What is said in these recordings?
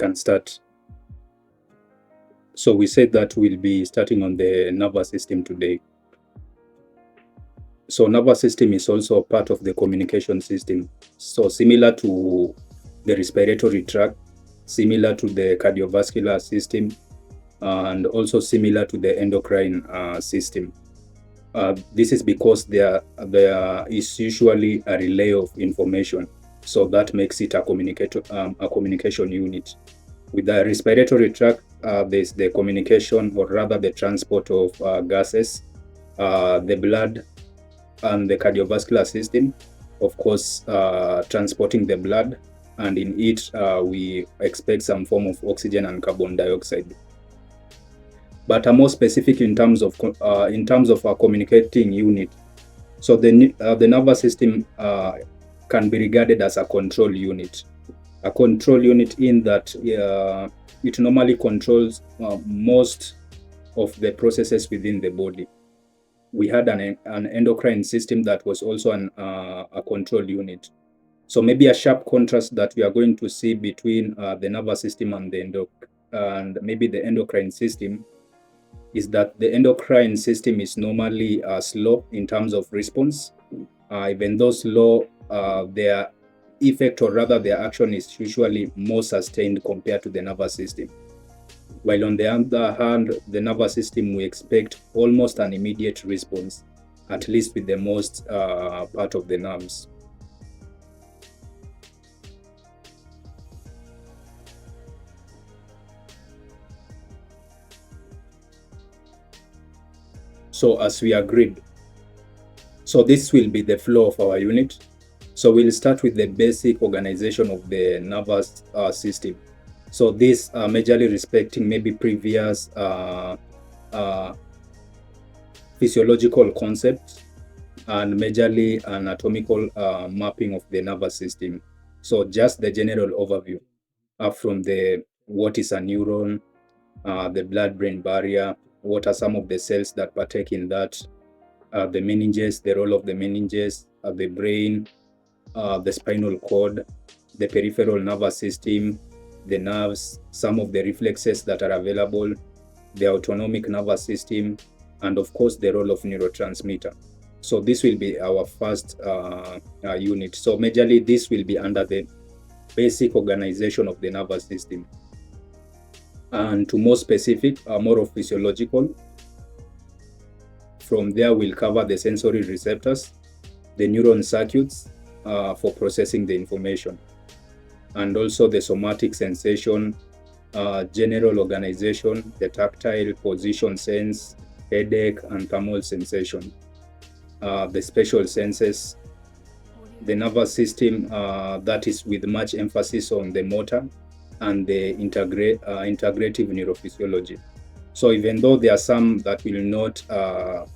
can start. So we said that we'll be starting on the nervous system today. So nervous system is also part of the communication system. So similar to the respiratory tract, similar to the cardiovascular system, and also similar to the endocrine system. This is because there is usually a relay of information. So that makes it a communication unit. With the respiratory tract, there's the communication, or rather the transport of gases, the blood, and the cardiovascular system, of course, transporting the blood, and in it we expect some form of oxygen and carbon dioxide. But more specific in terms of our communicating unit. So the nervous system can be regarded as a control unit. A control unit in that it normally controls most of the processes within the body. We had an endocrine system that was also a control unit. So maybe a sharp contrast that we are going to see between the nervous system and maybe the endocrine system is that the endocrine system is normally slow in terms of response. Even though slow, their effect, or rather their action, is usually more sustained compared to the nervous system. While on the other hand, the nervous system, we expect almost an immediate response, at least with the most part of the nerves. So as we agreed, so this will be the flow of our unit. So we'll start with the basic organization of the nervous system. So this majorly respecting maybe previous physiological concepts and majorly anatomical mapping of the nervous system. So just the general overview from what is a neuron, the blood-brain barrier, what are some of the cells that partake in that, the meninges, the role of the meninges, the brain, the spinal cord, the peripheral nervous system, the nerves, some of the reflexes that are available, the autonomic nervous system, and of course the role of neurotransmitter. So this will be our first unit. So majorly this will be under the basic organization of the nervous system. And to more specific, more of physiological. From there, we'll cover the sensory receptors, the neuron circuits for processing the information, and also the somatic sensation, general organization, the tactile, position sense, headache, and thermal sensation, the spatial senses, the nervous system that is with much emphasis on the motor, and the integrative neurophysiology. So even though there are some that will not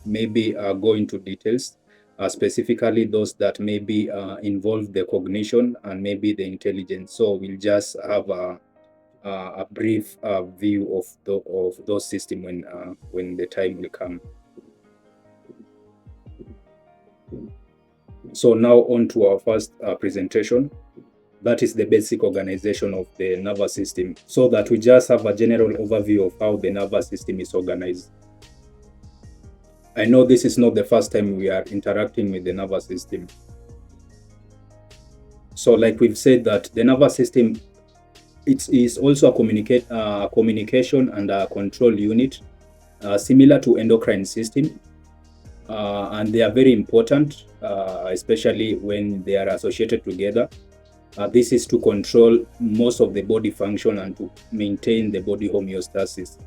maybe go into details, specifically those that maybe involve the cognition and maybe the intelligence. So we'll just have a brief view of those systems when the time will come. So now on to our first presentation. That is the basic organization of the nervous system, so that we just have a general overview of how the nervous system is organized. I know this is not the first time we are interacting with the nervous system. So like we've said, that the nervous system, it is also a communication and a control unit, similar to endocrine system. And they are very important, especially when they are associated together. This is to control most of the body function and to maintain the body homeostasis.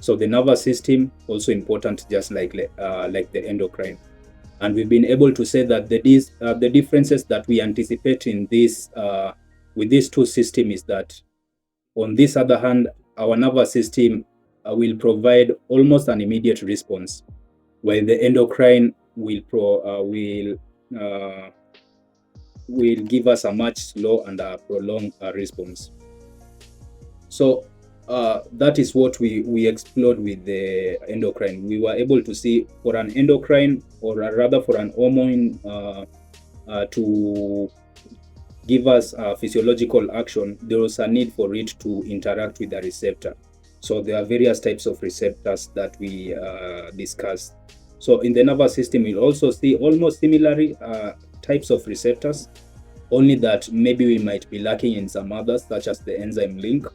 So the nervous system also important, just like the endocrine. And we've been able to say that the differences that we anticipate in this with these two systems is that, on this other hand, our nervous system will provide almost an immediate response, while the endocrine will give us a much slow and a prolonged response. So that is what we explored with the endocrine. We were able to see for an endocrine, or rather for an hormone give us a physiological action, there is a need for it to interact with the receptor. So there are various types of receptors that we discussed. So in the nervous system, we'll also see almost similar types of receptors, only that maybe we might be lacking in some others, such as the enzyme link,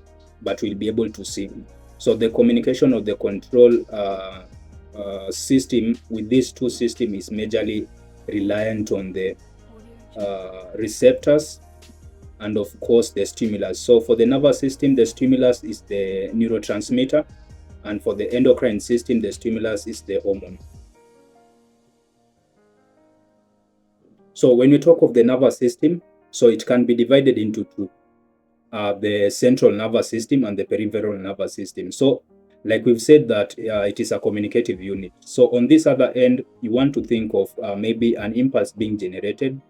but we'll be able to see. So the communication of the control system with these two systems is majorly reliant on the receptors and of course the stimulus. So for the nervous system, the stimulus is the neurotransmitter, and for the endocrine system, the stimulus is the hormone. So when we talk of the nervous system, so it can be divided into two, the central nervous system and the peripheral nervous system. So like we've said that it is a communicative unit. So on this other end, you want to think of maybe an impulse being generated,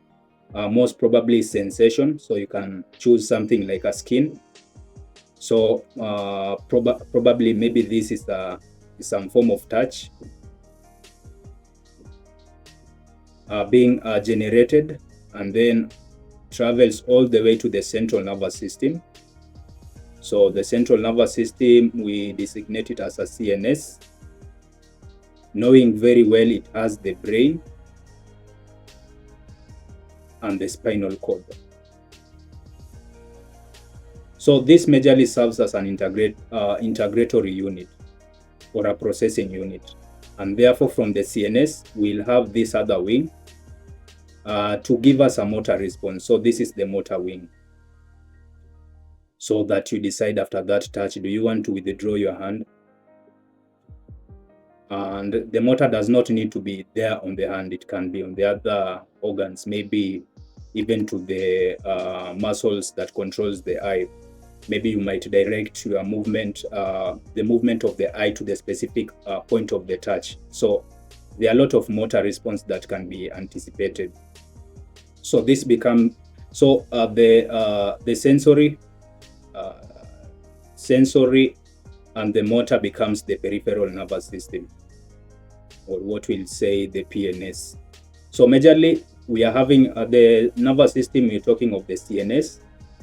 most probably sensation. So you can choose something like a skin. So probably maybe this is some form of touch being generated and then travels all the way to the central nervous system. So the central nervous system, we designate it as a CNS, knowing very well it has the brain and the spinal cord. So this majorly serves as an integratory unit or a processing unit. And therefore from the CNS, we'll have this other wing to give us a motor response. So this is the motor wing. So that you decide after that touch, do you want to withdraw your hand? And the motor does not need to be there on the hand. It can be on the other organs, maybe even to the muscles that controls the eye. Maybe you might direct your movement, the movement of the eye to the specific point of the touch. So there are a lot of motor response that can be anticipated. So this becomes, so the sensory and the motor becomes the peripheral nervous system, or what we'll say the PNS. So majorly we are having the nervous system, we're talking of the CNS,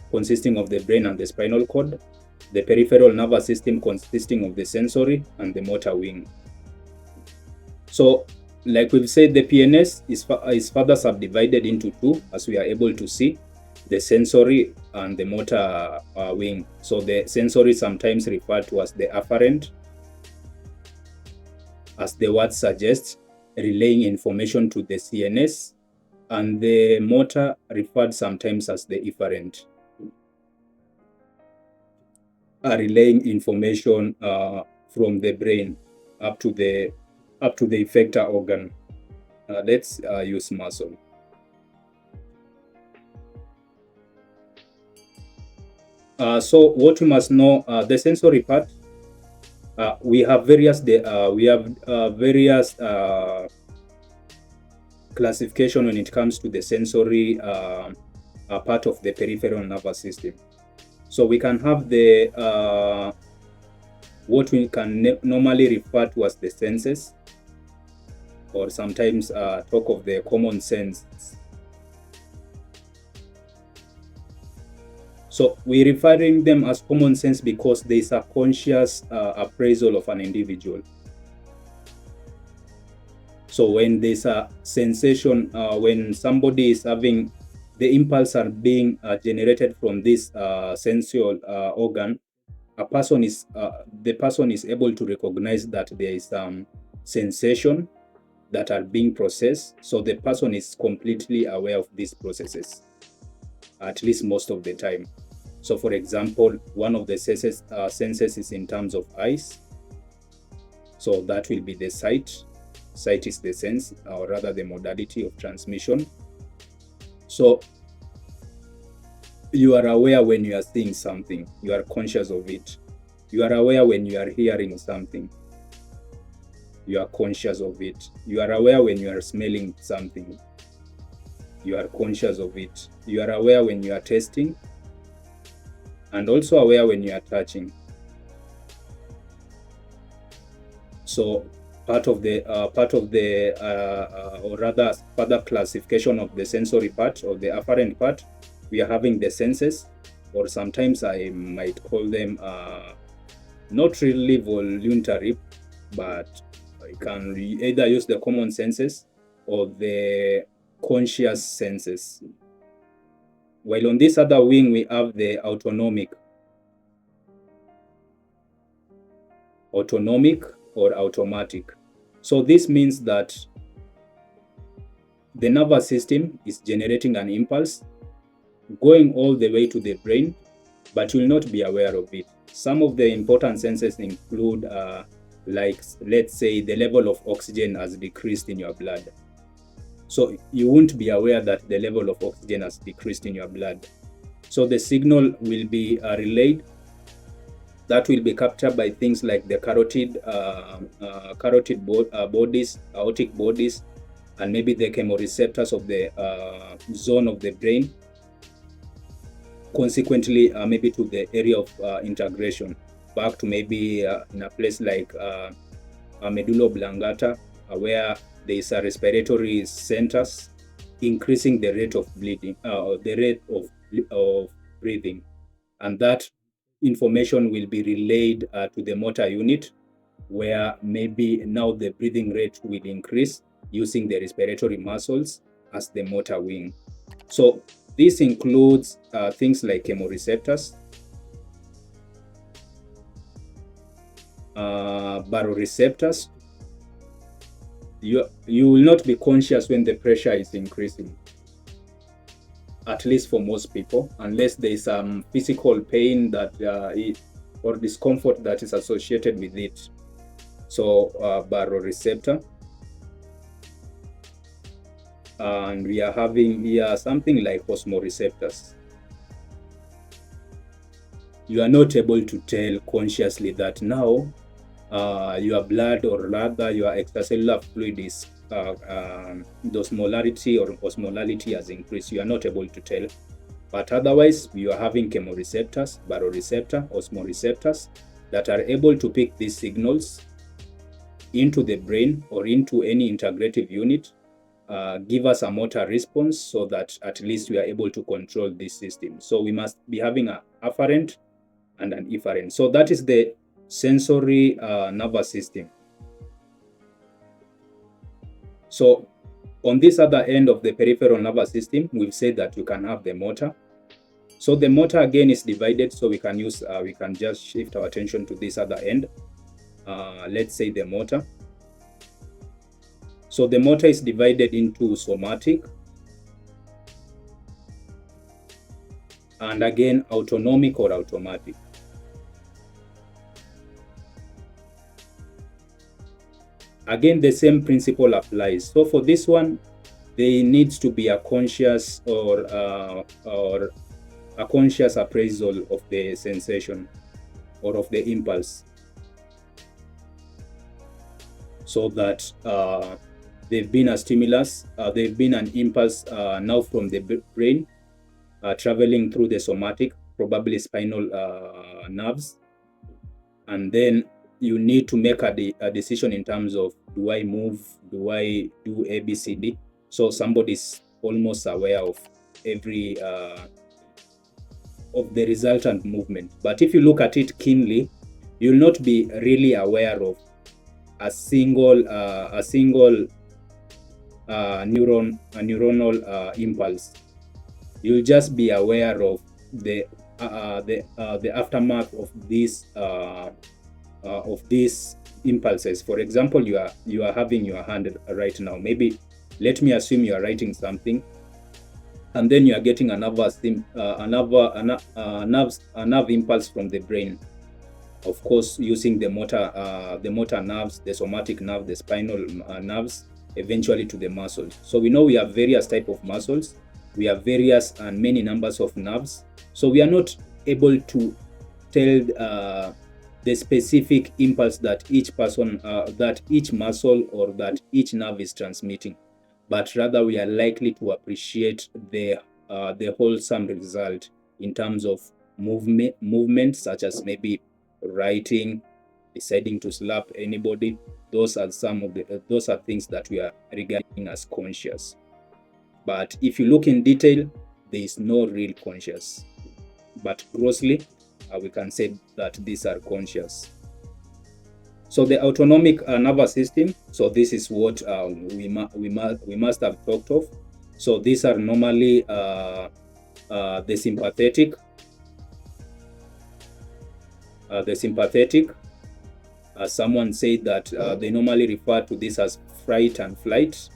consisting of the brain and the spinal cord, the peripheral nervous system consisting of the sensory and the motor wing. So like we've said, the PNS is further subdivided into two, as we are able to see, the sensory and the motor wing. So the sensory sometimes referred to as the afferent, as the word suggests, relaying information to the CNS, and the motor referred sometimes as the efferent, relaying information from the brain up to the effector organ. Let's use muscle. So what we must know, the sensory part, we have various classification when it comes to the sensory part of the peripheral nervous system. So we can have the what we can normally refer to as the senses, or sometimes talk of the common sense. So we're referring them as common sense because there is a conscious appraisal of an individual. So when there's a sensation, when somebody is having the impulse are being generated from this sensual organ, the person is able to recognize that there is some sensation that are being processed. So the person is completely aware of these processes, at least most of the time. So for example, one of the senses is in terms of eyes. So that will be the sight. Sight is the sense, or rather the modality of transmission. So you are aware when you are seeing something, you are conscious of it. You are aware when you are hearing something, you are conscious of it. You are aware when you are smelling something, you are conscious of it. You are aware when you are tasting, and also aware when you are touching. So part of the or rather further classification of the sensory part or the afferent part, we are having the senses, or sometimes I might call them not really voluntary, but you can either use the common senses or the conscious senses. While on this other wing, we have the autonomic or automatic. So this means that the nervous system is generating an impulse going all the way to the brain, but you will not be aware of it. Some of the important senses include, like, let's say, the level of oxygen has decreased in your blood. So you won't be aware that the level of oxygen has decreased in your blood. So the signal will be relayed. That will be captured by things like the carotid bodies, aortic bodies, and maybe the chemoreceptors of the zone of the brain. Consequently, maybe to the area of integration, back to maybe in a place like medulla oblongata, where there is a respiratory centers, increasing the rate of bleeding, the rate of breathing, and that information will be relayed to the motor unit, where maybe now the breathing rate will increase using the respiratory muscles as the motor wing. So this includes things like chemoreceptors, baroreceptors. You will not be conscious when the pressure is increasing, at least for most people, unless there is some physical pain that or discomfort that is associated with it. So baroreceptor, and we are having here something like osmoreceptors. You are not able to tell consciously that now your blood, or rather your extracellular fluid is the osmolarity or osmolality has increased. You are not able to tell, but otherwise you are having chemoreceptors, baroreceptor, osmoreceptors that are able to pick these signals into the brain or into any integrative unit, give us a motor response, so that at least we are able to control this system. So we must be having an afferent and an efferent. So that is the sensory nervous system. So on this other end of the peripheral nervous system, we've said that you can have the motor. So the motor again is divided, so we can use we can just shift our attention to this other end. Let's say the motor. So the motor is divided into somatic and again autonomic or automatic. Again, the same principle applies. So for this one, there needs to be a conscious or a conscious appraisal of the sensation or of the impulse, so that there've been a stimulus, there've been an impulse now from the brain traveling through the somatic, probably spinal nerves, and then you need to make a decision in terms of, do I move, do I do ABCD? So somebody's almost aware of every of the resultant movement. But if you look at it keenly, you'll not be really aware of a single neuronal impulse. You'll just be aware of the aftermath of these impulses. For example, you are having your hand right now. Maybe let me assume you are writing something, and then you are getting a nerve impulse from the brain. Of course, using the motor nerves, the somatic nerve, the spinal nerves, eventually to the muscles. So we know we have various type of muscles. We have various and many numbers of nerves. So we are not able to tell the specific impulse that each person, that each muscle or that each nerve is transmitting, but rather we are likely to appreciate the wholesome result in terms of movement, such as maybe writing, deciding to slap anybody. Those are some of the those are things that we are regarding as conscious. But if you look in detail, there is no real conscious, but grossly we can say that these are conscious. So the autonomic nervous system, so this is what we must have talked of. So these are normally the sympathetic. Someone said that they normally refer to this as fright and flight,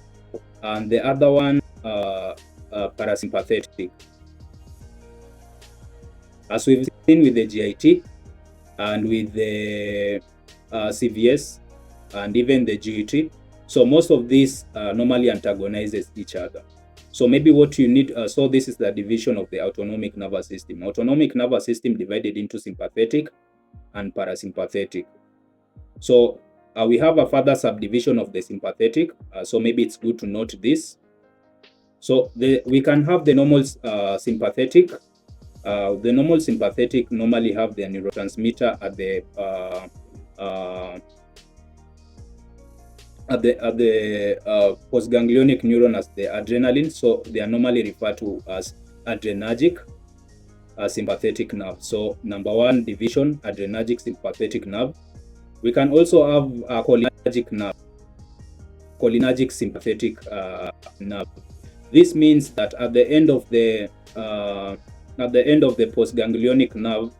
and the other one parasympathetic. As we've seen with the GIT and with the CVS and even the GET, so most of these normally antagonizes each other. So maybe what you need, so this is the division of the autonomic nervous system. Autonomic nervous system divided into sympathetic and parasympathetic. So we have a further subdivision of the sympathetic. So maybe it's good to note this. So we can have the normal sympathetic. The normal sympathetic normally have their neurotransmitter at the postganglionic neuron as the adrenaline. So they are normally referred to as adrenergic sympathetic nerve. So number one division, adrenergic sympathetic nerve. We can also have a cholinergic nerve, cholinergic sympathetic nerve. This means that at the end of the postganglionic nerve,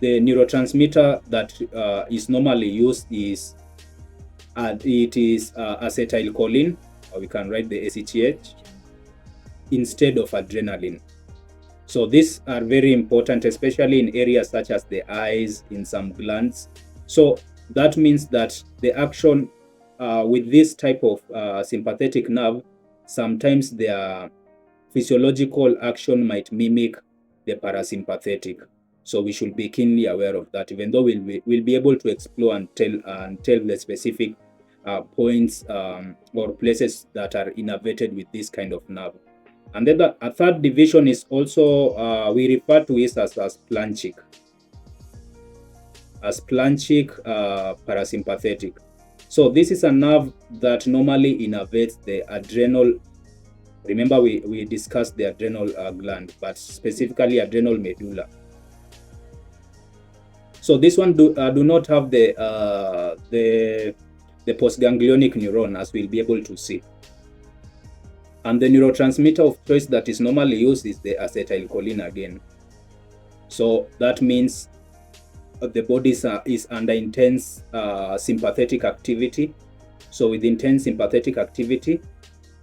the neurotransmitter that is normally used is acetylcholine, or we can write the ACTH, instead of adrenaline. So these are very important, especially in areas such as the eyes, in some glands. So that means that the action with this type of sympathetic nerve, sometimes their physiological action might mimic the parasympathetic. So we should be keenly aware of that, even though we'll be able to explore and tell the specific points or places that are innervated with this kind of nerve. And then a third division is also, we refer to it as splanchic. Parasympathetic. So this is a nerve that normally innervates the adrenal. Remember, we discussed the adrenal gland, but specifically adrenal medulla. So this one do not have the postganglionic neuron, as we'll be able to see. And the neurotransmitter of choice that is normally used is the acetylcholine again. So that means the body is under intense sympathetic activity. So with intense sympathetic activity,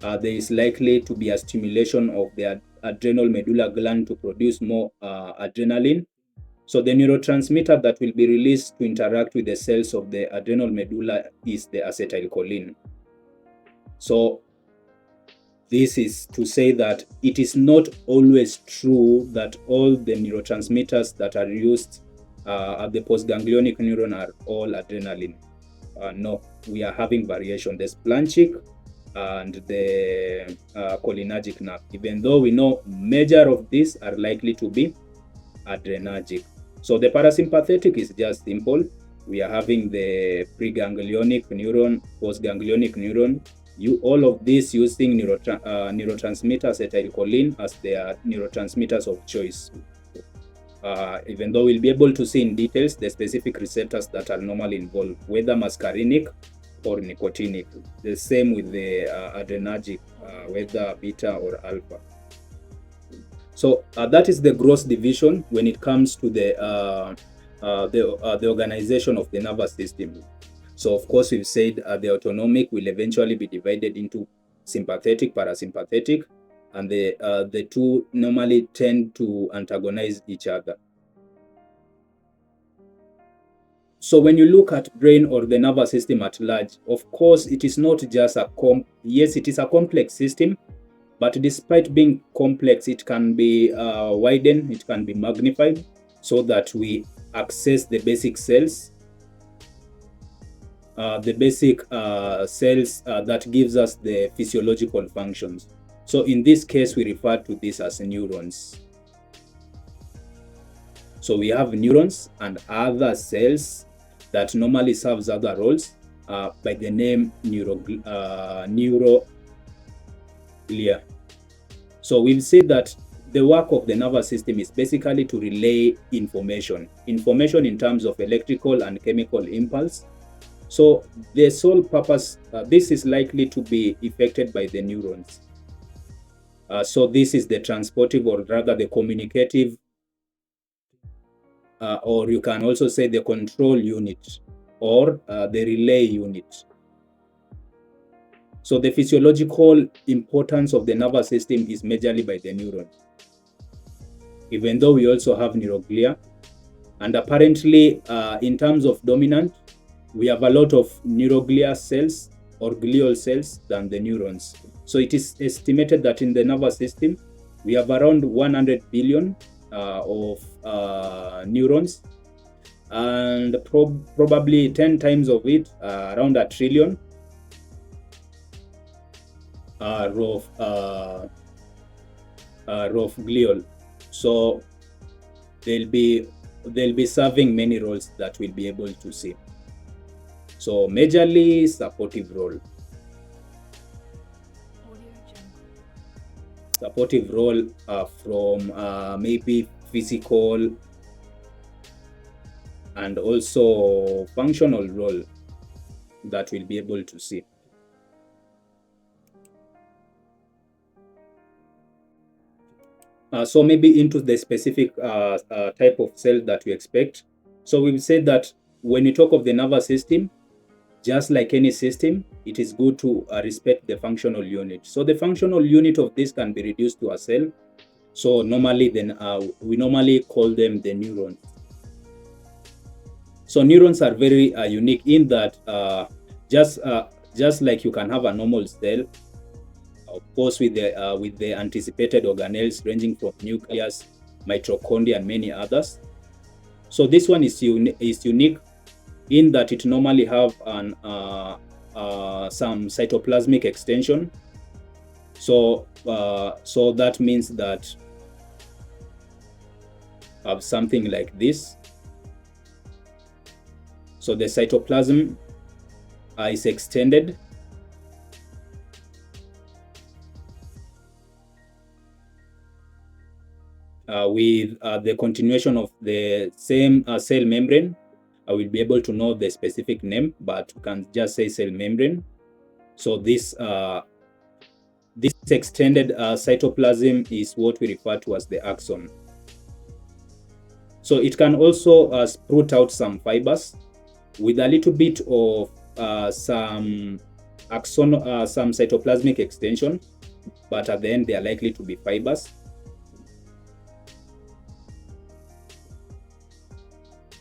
there is likely to be a stimulation of the adrenal medulla gland to produce more adrenaline. So the neurotransmitter that will be released to interact with the cells of the adrenal medulla is the acetylcholine. So this is to say that it is not always true that all the neurotransmitters that are used at the postganglionic neuron are all adrenaline. No, we are having variation. The splanchic and the cholinergic nerve, even though we know major of these are likely to be adrenergic. So the parasympathetic is just simple. We are having the preganglionic neuron, postganglionic neuron, all of these using neurotransmitter acetylcholine as their neurotransmitters of choice. Even though we'll be able to see in details the specific receptors that are normally involved, whether muscarinic or nicotinic. The same with the adrenergic, whether beta or alpha. So that is the gross division when it comes to the organization of the nervous system. So of course, we've said the autonomic will eventually be divided into sympathetic, parasympathetic, and the two normally tend to antagonize each other. So when you look at brain or the nervous system at large, of course, it is not just yes, it is a complex system, but despite being complex, it can be widened, it can be magnified so that we access the basic cells, that gives us the physiological functions. So in this case, we refer to this as neurons. So we have neurons and other cells that normally serves other roles by the name neuroglia. So we've said that the work of the nervous system is basically to relay information in terms of electrical and chemical impulse. So the sole purpose, this is likely to be affected by the neurons. So this is the transportive, or rather the communicative, or you can also say the control unit, or the relay unit. So the physiological importance of the nervous system is majorly by the neuron, even though we also have neuroglia. And apparently, in terms of dominant, we have a lot of neuroglia cells or glial cells than the neurons. So it is estimated that in the nervous system, we have around 100 billion of neurons, and probably 10 times of it, around a trillion, of glial. So they'll be serving many roles that we'll be able to see. So majorly supportive role. Supportive role from maybe physical and also functional role that we'll be able to see. So maybe into the specific type of cell that we expect. So we've said that when we talk of the nervous system, just like any system, it is good to respect the functional unit. So the functional unit of this can be reduced to a cell. So normally then we normally call them the neurons. So neurons are very unique in that just like you can have a normal cell, of course, with the anticipated organelles ranging from nucleus, mitochondria, and many others. So this one is unique in that it normally have some cytoplasmic extension. So so that means that have something like this. So the cytoplasm is extended. With the continuation of the same cell membrane. I will be able to know the specific name, but you can just say cell membrane. So this extended cytoplasm is what we refer to as the axon. So it can also sprout out some fibers with a little bit of some axon, some cytoplasmic extension, but at the end they are likely to be fibers.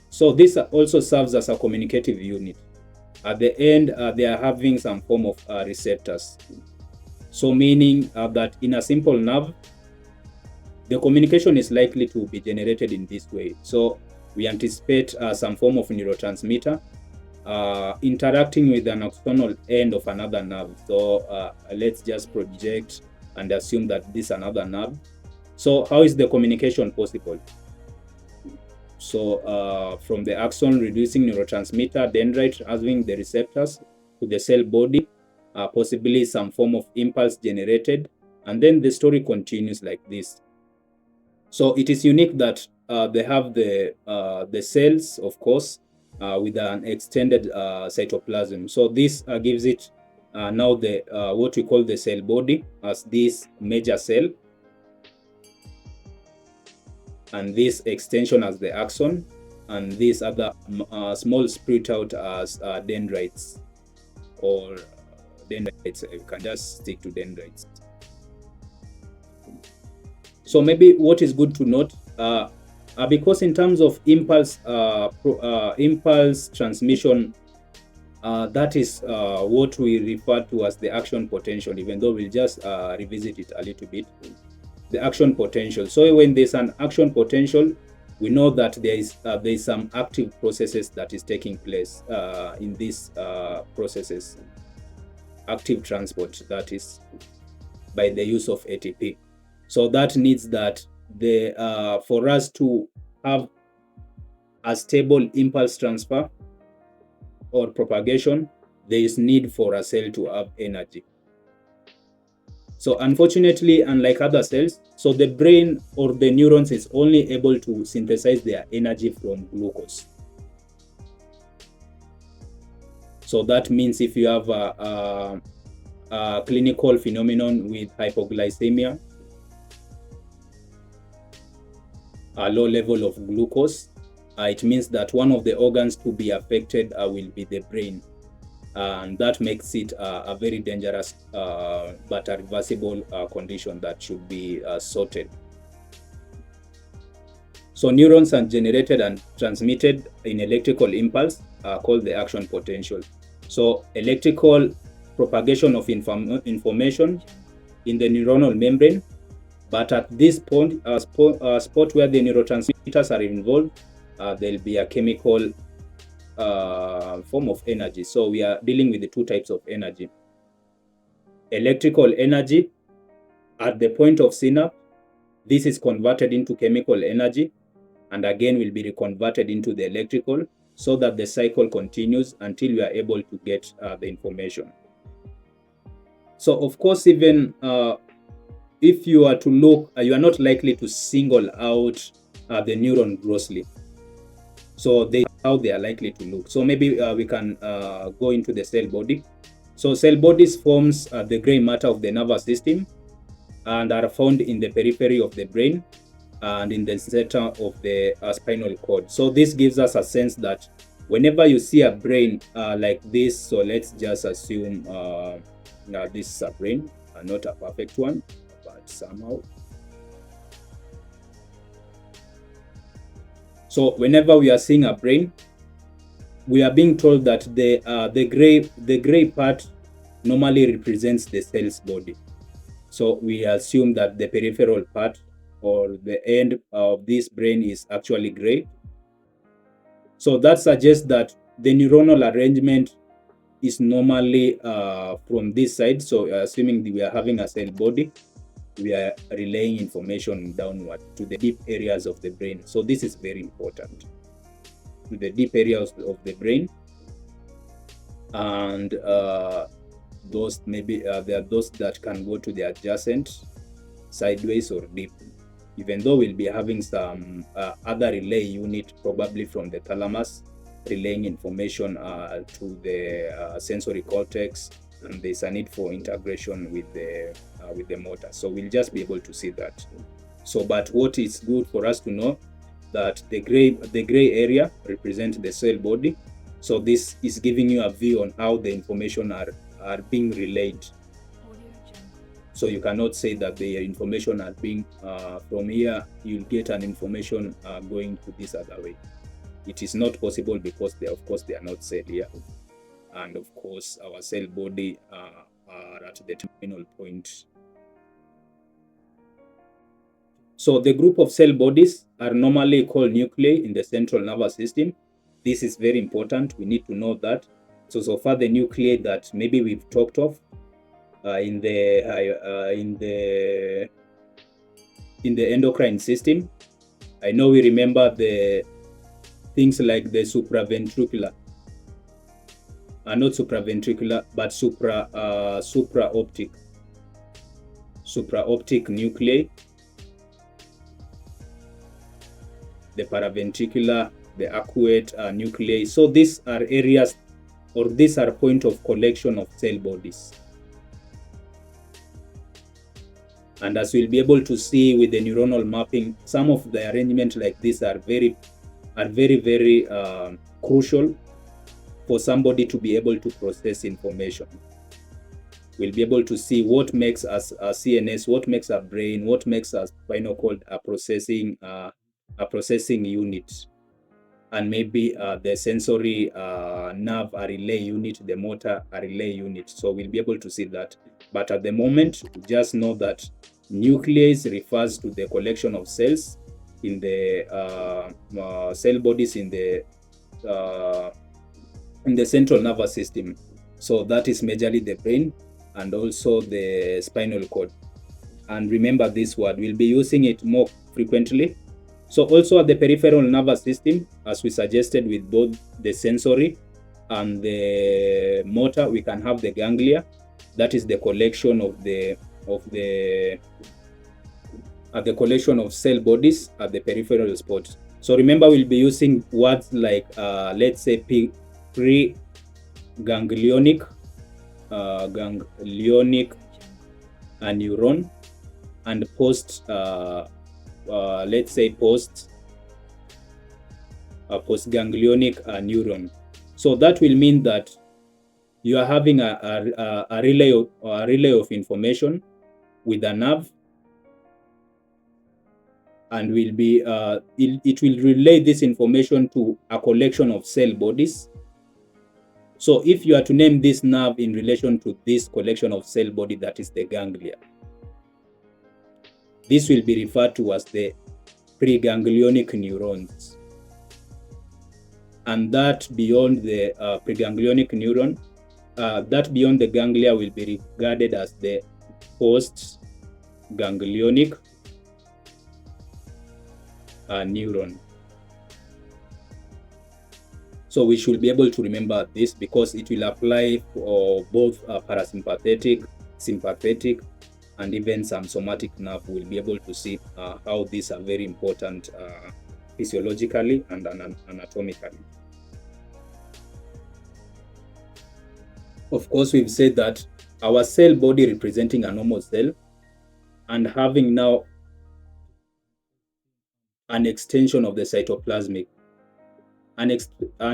So this also serves as a communicative unit. At the end, they are having some form of receptors. So meaning that in a simple nerve, the communication is likely to be generated in this way. So we anticipate some form of neurotransmitter interacting with an external end of another nerve. So let's just project and assume that this is another nerve. So how is the communication possible? So from the axon reducing neurotransmitter, dendrite having the receptors to the cell body, possibly some form of impulse generated, and then the story continues like this. So it is unique that they have the cells, of course, with an extended cytoplasm. So this gives it now the what we call the cell body as this major cell, and this extension as the axon, and these other small spread out as dendrites, or dendrites. You can just stick to dendrites. So maybe what is good to note, because in terms of impulse impulse transmission, that is what we refer to as the action potential, even though we'll just revisit it a little bit. The action potential. So when there's an action potential, we know that there is some active processes that is taking place in these processes. Active transport, that is by the use of ATP. So that needs that for us to have a stable impulse transfer or propagation, there is need for a cell to have energy. So unfortunately, unlike other cells, so the brain or the neurons is only able to synthesize their energy from glucose. So that means if you have a clinical phenomenon with hypoglycemia, a low level of glucose, it means that one of the organs to be affected will be the brain. And that makes it a very dangerous but a reversible condition that should be sorted. So neurons are generated and transmitted in electrical impulse called the action potential. So electrical propagation of information in the neuronal membrane, but at this point, spot where the neurotransmitters are involved, there'll be a chemical form of energy. So we are dealing with the two types of energy. Electrical energy at the point of synapse, this is converted into chemical energy and again will be reconverted into the electrical so that the cycle continues until you are able to get the information. So of course, even if you are to look, you are not likely to single out the neuron grossly. So how they are likely to look. So maybe we can go into the cell body. So cell bodies forms the gray matter of the nervous system and are found in the periphery of the brain and in the center of the spinal cord. So this gives us a sense that whenever you see a brain like this, so let's just assume this is a brain, not a perfect one, but somehow. So whenever we are seeing a brain, we are being told that the gray part normally represents the cell's body. So we assume that the peripheral part or the end of this brain is actually gray. So that suggests that the neuronal arrangement is normally from this side. So assuming we are having a cell body, we are relaying information downward to the deep areas of the brain. So this is very important, to the deep areas of the brain. And those maybe there are those that can go to the adjacent, sideways, or deep, even though we'll be having some other relay unit probably from the thalamus relaying information to the sensory cortex, and there's a need for integration with the motor. So we'll just be able to see that. So but what is good for us to know that the gray area represents the cell body. So this is giving you a view on how the information are being relayed. So you cannot say that the information are being from here you'll get an information going to this other way. It is not possible because of course they are not cell here, and of course our cell body are at the terminal point. So the group of cell bodies are normally called nuclei in the central nervous system. This is very important. We need to know that. So far the nuclei that maybe we've talked of in the endocrine system. I know we remember the things like the supraventricular, not supraventricular, but supraoptic nuclei, the paraventricular, the arcuate nuclei. So these are areas, or these are point of collection of cell bodies. And as we'll be able to see with the neuronal mapping, some of the arrangement like this are very crucial for somebody to be able to process information. We'll be able to see what makes us a CNS, what makes our brain, what makes us spinal cord a processing unit, and maybe the sensory nerve a relay unit, the motor a relay unit. So we'll be able to see that. But at the moment, just know that nucleus refers to the collection of cells in the cell bodies in the central nervous system. So that is majorly the brain and also the spinal cord. And remember this word, we'll be using it more frequently. So also at the peripheral nervous system, as we suggested with both the sensory and the motor, we can have the ganglia. That is the collection of the collection of cell bodies at the peripheral spot. So remember, we'll be using words like let's say pre-ganglionic neuron, and let's say postganglionic neuron. So that will mean that you are having a relay of information with a nerve, and it will relay this information to a collection of cell bodies. So if you are to name this nerve in relation to this collection of cell body, that is the ganglia, this will be referred to as the preganglionic neurons. And that beyond the preganglionic neuron, that beyond the ganglia will be regarded as the postganglionic neuron. So we should be able to remember this because it will apply for both parasympathetic, sympathetic, and even some somatic nerve. We'll be able to see how these are very important physiologically and anatomically. Of course, we've said that our cell body representing a normal cell and having now an extension of the cytoplasmic. An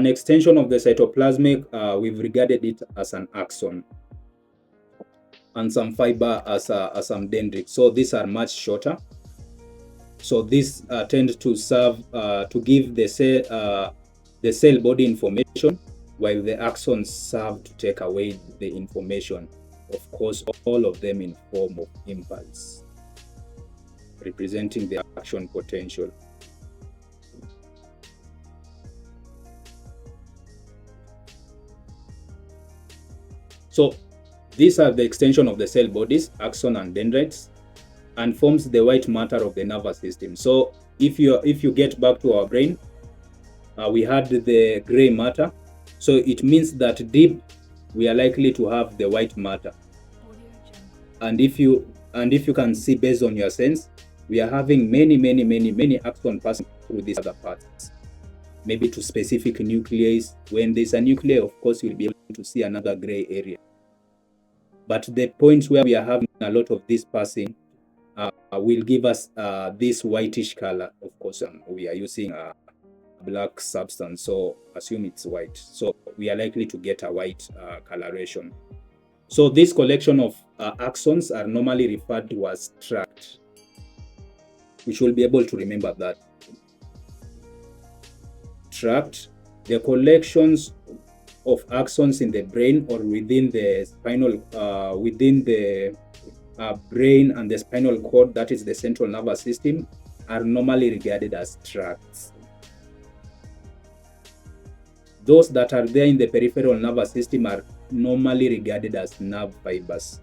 extension of the cytoplasmic, we've regarded it as an axon, and some fiber as some dendrites. So these are much shorter. So these tend to serve to give the cell body information, while the axons serve to take away the information. Of course, all of them in form of impulse, representing the action potential. So these are the extension of the cell bodies, axon and dendrites, and forms the white matter of the nervous system. So if you get back to our brain, we had the gray matter. So it means that deep we are likely to have the white matter. And if you can see based on your sense, we are having many axons passing through these other parts, maybe to specific nuclei. When there's a nuclei, of course, you'll be able to see another gray area. But the points where we are having a lot of this passing will give us this whitish color. Of course, we are using a black substance, so assume it's white. So we are likely to get a white coloration. So this collection of axons are normally referred to as tract. We should be able to remember that. Tract, the collections of axons in the brain or within the spinal, brain and the spinal cord, that is the central nervous system, are normally regarded as tracts. Those that are there in the peripheral nervous system are normally regarded as nerve fibers.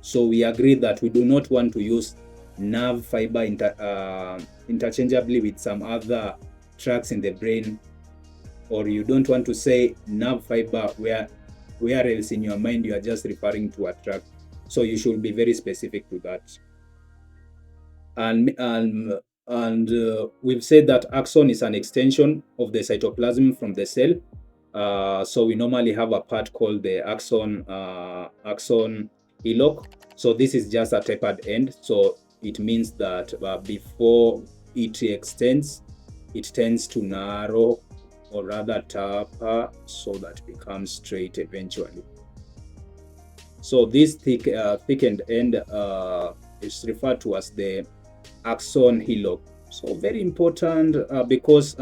So we agree that we do not want to use nerve fiber interchangeably with some other tracts in the brain, or you don't want to say nerve fiber where else in your mind you are just referring to a tract. So you should be very specific to that. And we've said that axon is an extension of the cytoplasm from the cell. So we normally have a part called the axon hillock. So this is just a tapered end. So it means that before it extends, it tends to narrow, or rather taper, so that it becomes straight eventually. So this thickened end is referred to as the axon hillock. So very important because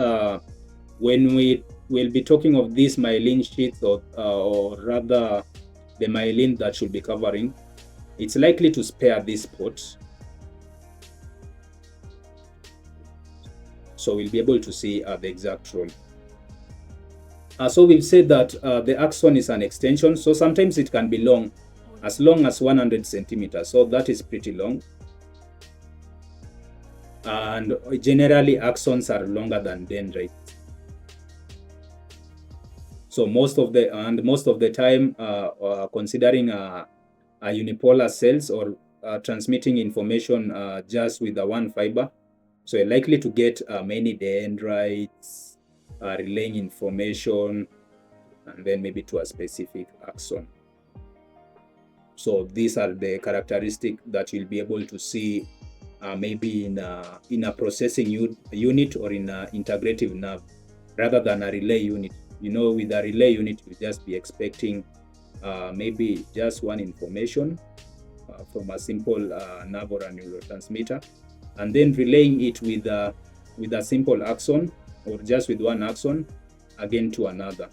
when we will be talking of these myelin sheaths, or rather the myelin that should be covering, it's likely to spare this spot. So we'll be able to see the exact role. So we've said that the axon is an extension, so sometimes it can be long as 100 centimeters. So that is pretty long. And generally axons are longer than dendrites. So most of the time, considering unipolar cells or transmitting information just with the one fiber. So you're likely to get many dendrites relaying information, and then maybe to a specific axon. So these are the characteristics that you'll be able to see maybe in a processing unit or in an integrative nerve, rather than a relay unit. With a relay unit, you'll just be expecting maybe just one information from a simple nerve or a neurotransmitter, and then relaying it with a simple axon or just with one axon again to another,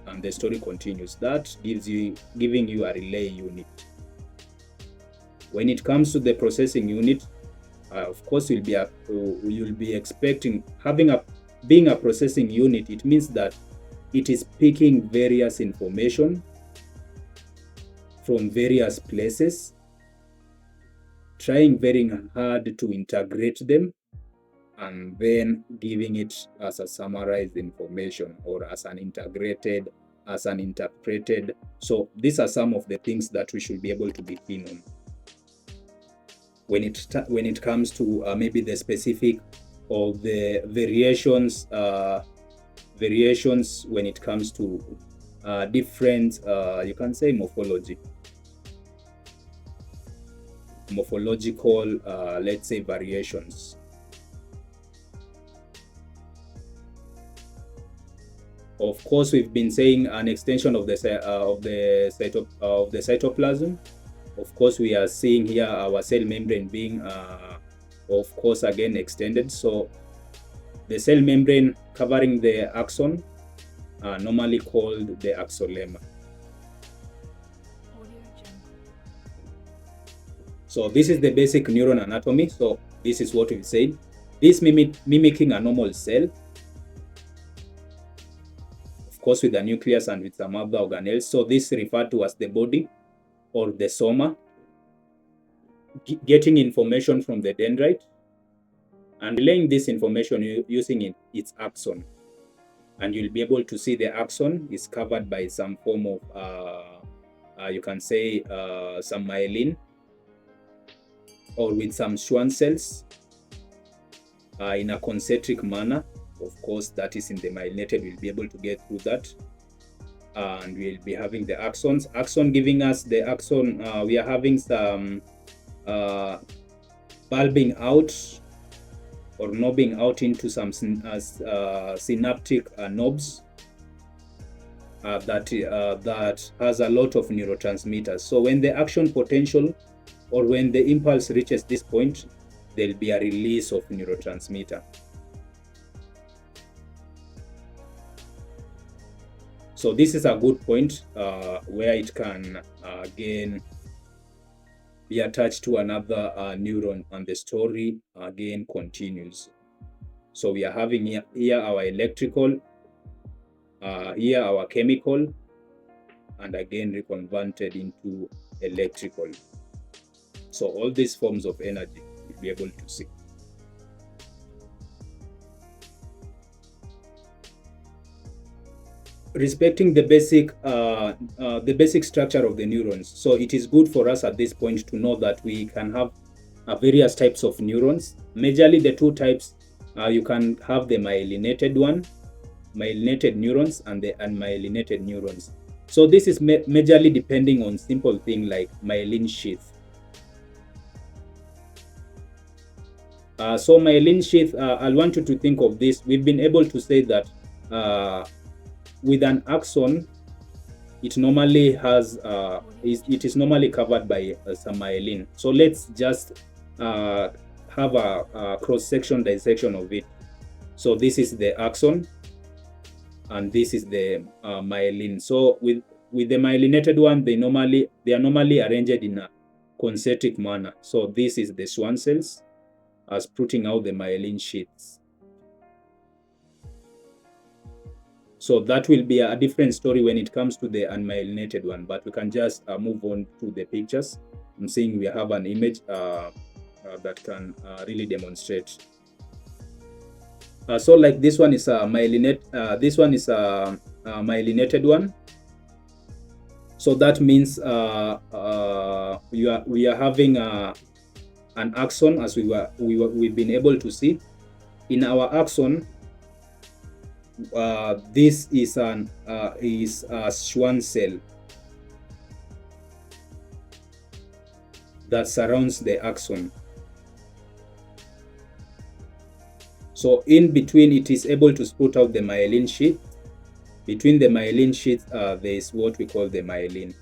and the story continues. That giving you a relay unit. When it comes to the processing unit, of course you'll be expecting being a processing unit. It means that it is picking various information from various places, trying very hard to integrate them, and then giving it as a summarized information or as an interpreted. So these are some of the things that we should be able to be keen on when it comes to maybe the specific or the variations when it comes to different you can say morphological let's say variations. Of course, we've been saying an extension of the cytoplasm. Of course, we are seeing here our cell membrane being of course again extended. So the cell membrane covering the axon are normally called the axolemma. So this is the basic neuron anatomy. So this is what we've said. This mimicking a normal cell, of course with a nucleus and with some other organelles. So this is referred to as the body or the soma, getting information from the dendrite and relaying this information using its axon. And you'll be able to see the axon is covered by some form of you can say some myelin, or with some Schwann cells in a concentric manner. Of course, that is in the myelinated. We'll be able to get through that, and we'll be having the axons. Axon giving us the axon. We are having some bulbing out or knobbing out into some synaptic knobs that has a lot of neurotransmitters. So when the action potential or when the impulse reaches this point, there'll be a release of neurotransmitter. So this is a good point where it can again be attached to another neuron, and the story again continues. So we are having here our electrical, here our chemical, and again reconverted into electrical. So all these forms of energy you'll be able to see. Respecting the basic structure of the neurons. So it is good for us at this point to know that we can have various types of neurons. Majorly the two types, you can have the myelinated neurons and the unmyelinated neurons. So this is majorly depending on simple thing like myelin sheath. So myelin sheath, I want you to think of this. We've been able to say that with an axon, it normally has it is normally covered by some myelin. So let's just have a cross-section dissection of it. So this is the axon, and this is the myelin. So with the myelinated one, they are normally arranged in a concentric manner. So this is the Schwann cells as putting out the myelin sheaths. So that will be a different story when it comes to the unmyelinated one, but we can just move on to the pictures. I'm seeing we have an image that can really demonstrate. So like this one is a myelinated one. So that means we are having an axon, as we've been able to see. In our axon, this is a Schwann cell that surrounds the axon. So in between, it is able to sprout out the myelin sheath. Between the myelin sheath, there is what we call the myelin.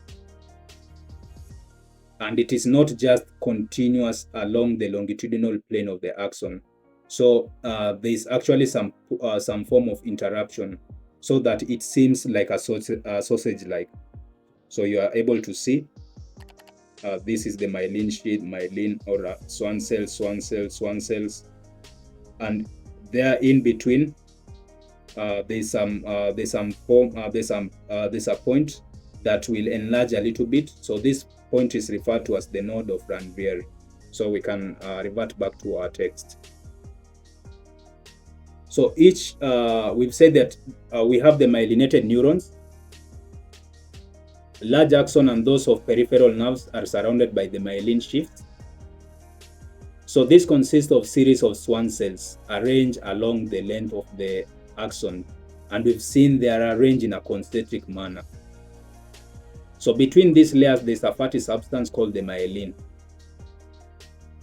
And it is not just continuous along the longitudinal plane of the axon. So there is actually some form of interruption, so that it seems like a sausage-like. So you are able to see this is the myelin sheath, myelin, or Schwann cells, Schwann cells, Schwann cells, and there in between there's a point that will enlarge a little bit. So this point is referred to as the node of Ranvier. So we can revert back to our text. So we've said that we have the myelinated neurons. Large axon and those of peripheral nerves are surrounded by the myelin sheath. So this consists of series of Schwann cells arranged along the length of the axon, and we've seen they are arranged in a concentric manner. So between these layers, there's a fatty substance called the myelin.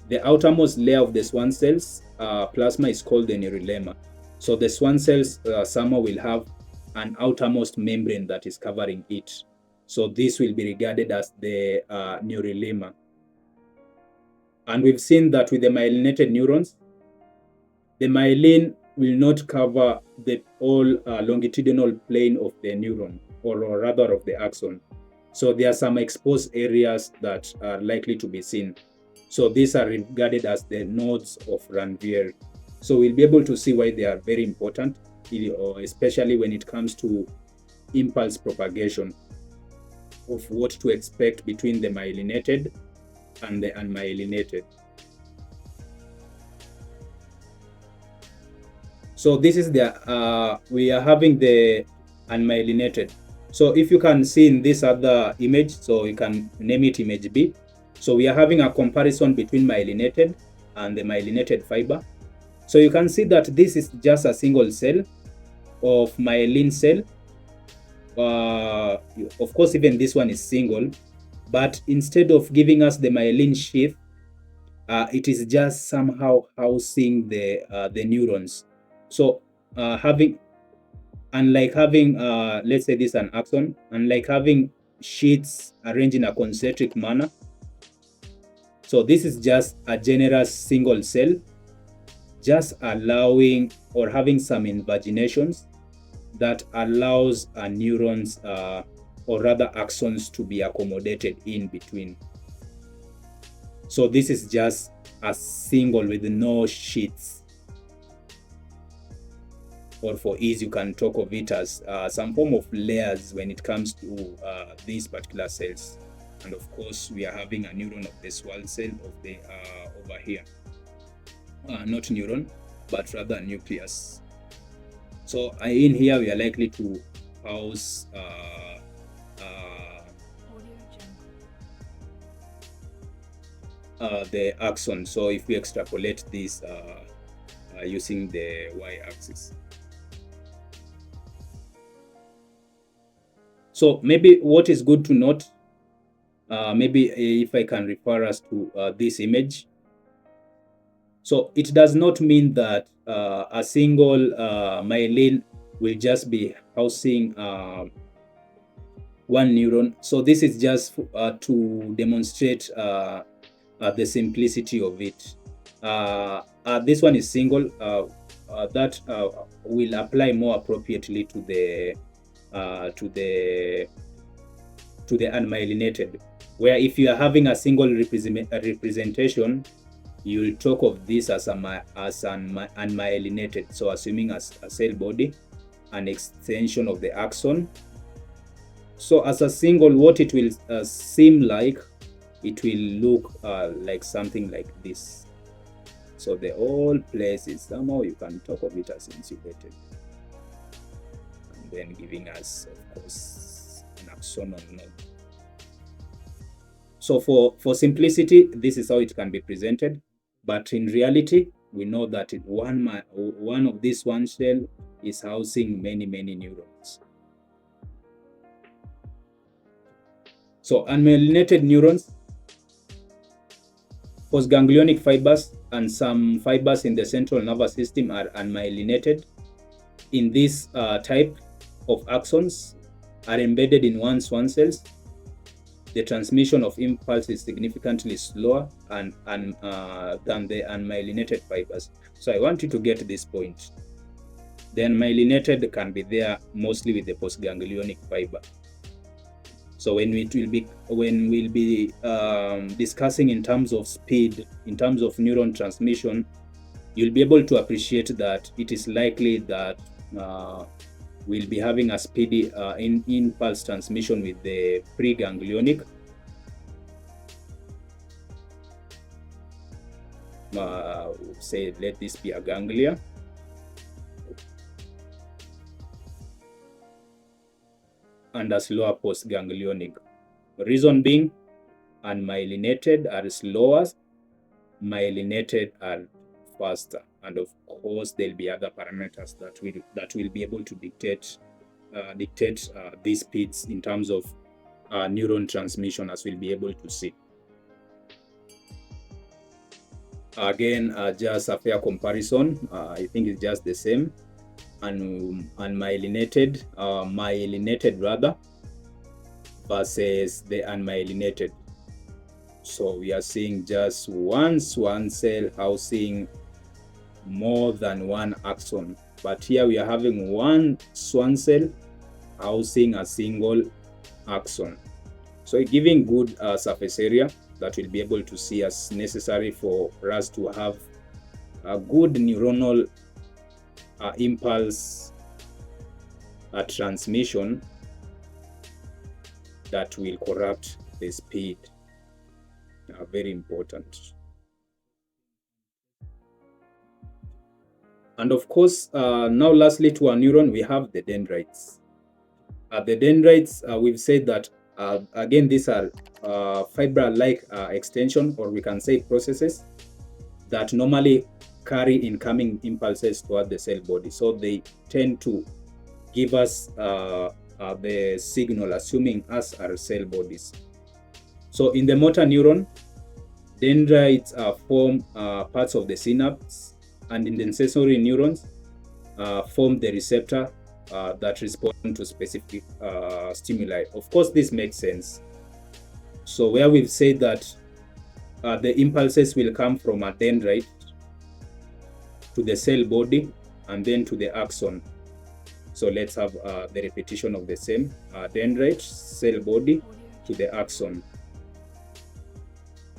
The outermost layer of the Schwann cells plasma is called the neurolemma. So the Schwann cells somehow will have an outermost membrane that is covering it. So this will be regarded as the neurolemma. And we've seen that with the myelinated neurons, the myelin will not cover the whole longitudinal plane of the neuron, or rather of the axon. So there are some exposed areas that are likely to be seen. So these are regarded as the nodes of Ranvier. So we'll be able to see why they are very important, especially when it comes to impulse propagation, of what to expect between the myelinated and the unmyelinated. So this is we are having the unmyelinated. So if you can see in this other image, so you can name it image B. So we are having a comparison between myelinated and the myelinated fiber. So you can see that this is just a single cell of myelin cell. Of course, even this one is single, but instead of giving us the myelin sheath, it is just somehow housing the neurons. So unlike having, let's say this is an axon, unlike having sheets arranged in a concentric manner, so this is just a generous single cell, just allowing or having some invaginations that allows neurons or rather axons to be accommodated in between. So this is just a single with no sheets, or for ease you can talk of it as some form of layers when it comes to these particular cells. And of course we are having a neuron of the Schwann cell of the over here, not neuron but rather nucleus. So in here we are likely to house the axon. So if we extrapolate this using the y-axis. So maybe what is good to note, maybe if I can refer us to this image. So it does not mean that a single myelin will just be housing one neuron. So this is just to demonstrate the simplicity of it. This one is single. That will apply more appropriately to the unmyelinated, where if you are having a single representation, you'll talk of this as an unmyelinated. So assuming a cell body, an extension of the axon. So as a single, what it will seem like, it will look like something like this. So the whole place is somehow you can talk of it as insulated, and then giving us, of course, an axonal node. So for simplicity, this is how it can be presented. But in reality, we know that one of these one cell is housing many neurons. So unmyelinated neurons, postganglionic fibers, and some fibers in the central nervous system are unmyelinated. In this type of axons are embedded in one swan cells. The transmission of impulse is significantly slower than the unmyelinated fibers. So I want you to get this point. The unmyelinated can be there mostly with the postganglionic fiber. So when we'll be discussing in terms of speed, in terms of neuron transmission, you'll be able to appreciate that it is likely that we'll be having a speedy impulse transmission with the preganglionic. Say, let this be a ganglia. And a slower postganglionic. Reason being, unmyelinated are slower, myelinated are faster, and of course there'll be other parameters that will be able to dictate these speeds in terms of neuron transmission, as we'll be able to see. Again, just a fair comparison, I think it's just the same. Myelinated rather, versus the unmyelinated. So we are seeing just one swan cell housing more than one axon, but here we are having one swan cell housing a single axon. So giving good surface area that will be able to see as necessary for us to have a good neuronal impulse transmission that will corrupt the speed. Very important. And of course, now lastly to our neuron, we have the dendrites. The dendrites, we've said that, again, these are fiber-like extension, or we can say processes that normally carry incoming impulses toward the cell body. So they tend to give us the signal, assuming us are cell bodies. So in the motor neuron, dendrites form parts of the synapse, and in the sensory neurons form the receptor that respond to specific stimuli. Of course, this makes sense. So where we've said that the impulses will come from a dendrite to the cell body and then to the axon. So let's have the repetition of the same. Dendrite, cell body, to the axon.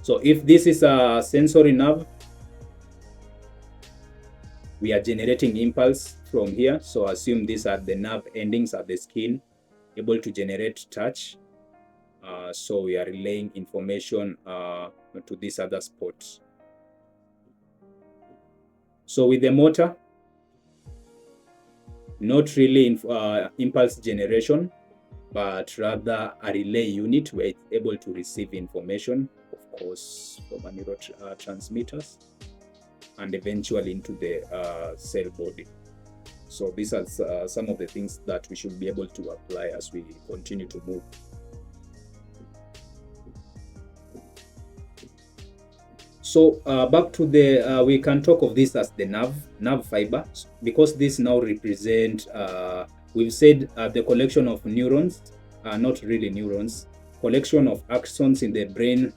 So if this is a sensory nerve, we are generating impulse from here. So assume these are the nerve endings at the skin, able to generate touch. So we are relaying information to this other spot. So with the motor, not really impulse generation, but rather a relay unit where it's able to receive information, of course, from a neurotransmitters, and eventually into the cell body. So these are some of the things that we should be able to apply as we continue to move. So back to the, we can talk of this as the nerve fiber, because this now represent, we've said the collection of neurons, not really neurons, collection of axons in the brain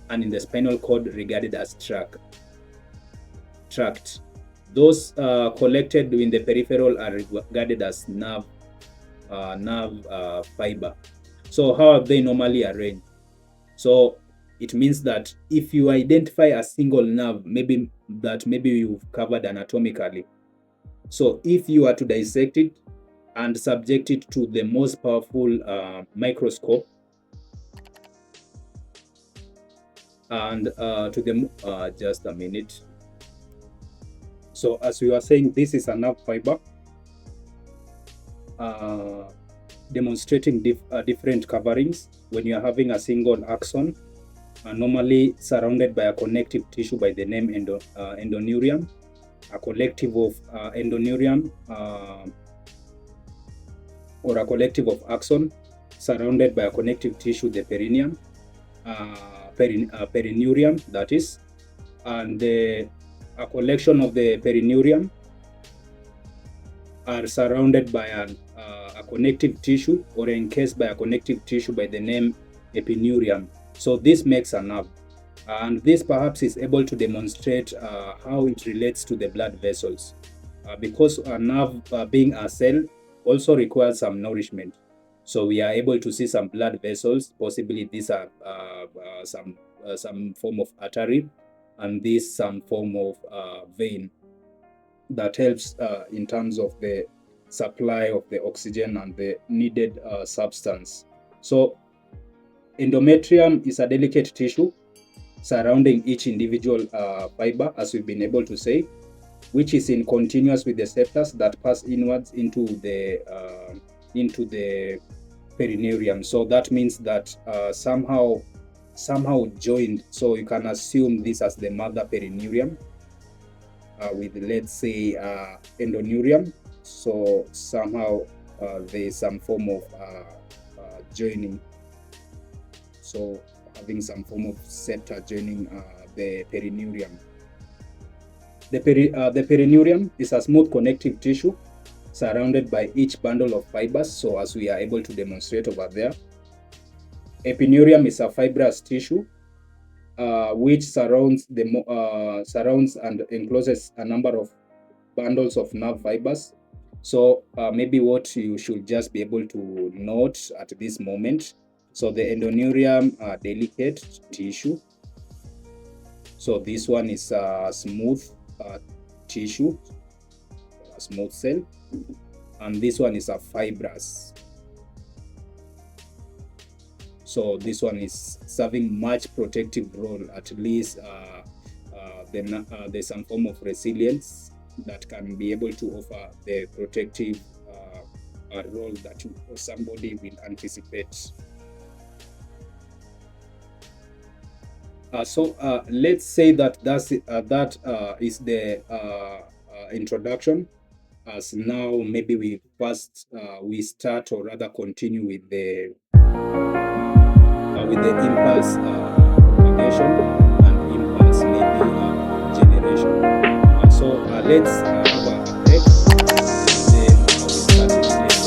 and in the spinal cord regarded as tract. Those collected in the peripheral are regarded as nerve fiber. So how are they normally arranged? So it means that if you identify a single nerve, maybe you've covered anatomically. So if you are to dissect it and subject it to the most powerful microscope, and to the just a minute. So as we were saying, this is a nerve fiber demonstrating different coverings when you are having a single axon are normally surrounded by a connective tissue by the name endoneurium. A collective of endoneurium or a collective of axon surrounded by a connective tissue, the perineum, perineurium, that is, and a collection of the perineurium are surrounded by a connective tissue or encased by a connective tissue by the name epineurium. So this makes a nerve, and this perhaps is able to demonstrate how it relates to the blood vessels, because a nerve, being a cell, also requires some nourishment. So we are able to see some blood vessels. Possibly these are some form of artery, and this some form of vein that helps in terms of the supply of the oxygen and the needed substance. So endometrium is a delicate tissue surrounding each individual fiber, as we've been able to say, which is in continuous with the septus that pass inwards into the perineurium. So that means that somehow joined. So you can assume this as the mother perineurium with, let's say, endoneurium. So somehow there is some form of joining. So having some form of septa joining the perineurium. The perineurium is a smooth connective tissue surrounded by each bundle of fibers, so as we are able to demonstrate over there. Epineurium is a fibrous tissue which surrounds and encloses a number of bundles of nerve fibers. So maybe what you should just be able to note at this moment. So the endoneurium are delicate tissue. So this one is a smooth tissue, a smooth cell, and this one is a fibrous. So this one is serving much protective role. At least there's some form of resilience that can be able to offer the protective role that somebody will anticipate. So let's say that that is the introduction. As now maybe we start, or rather continue with the impulse propagation and impulse maybe generation. So let's have a break, and then we start immediately.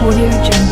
Audio Jungle.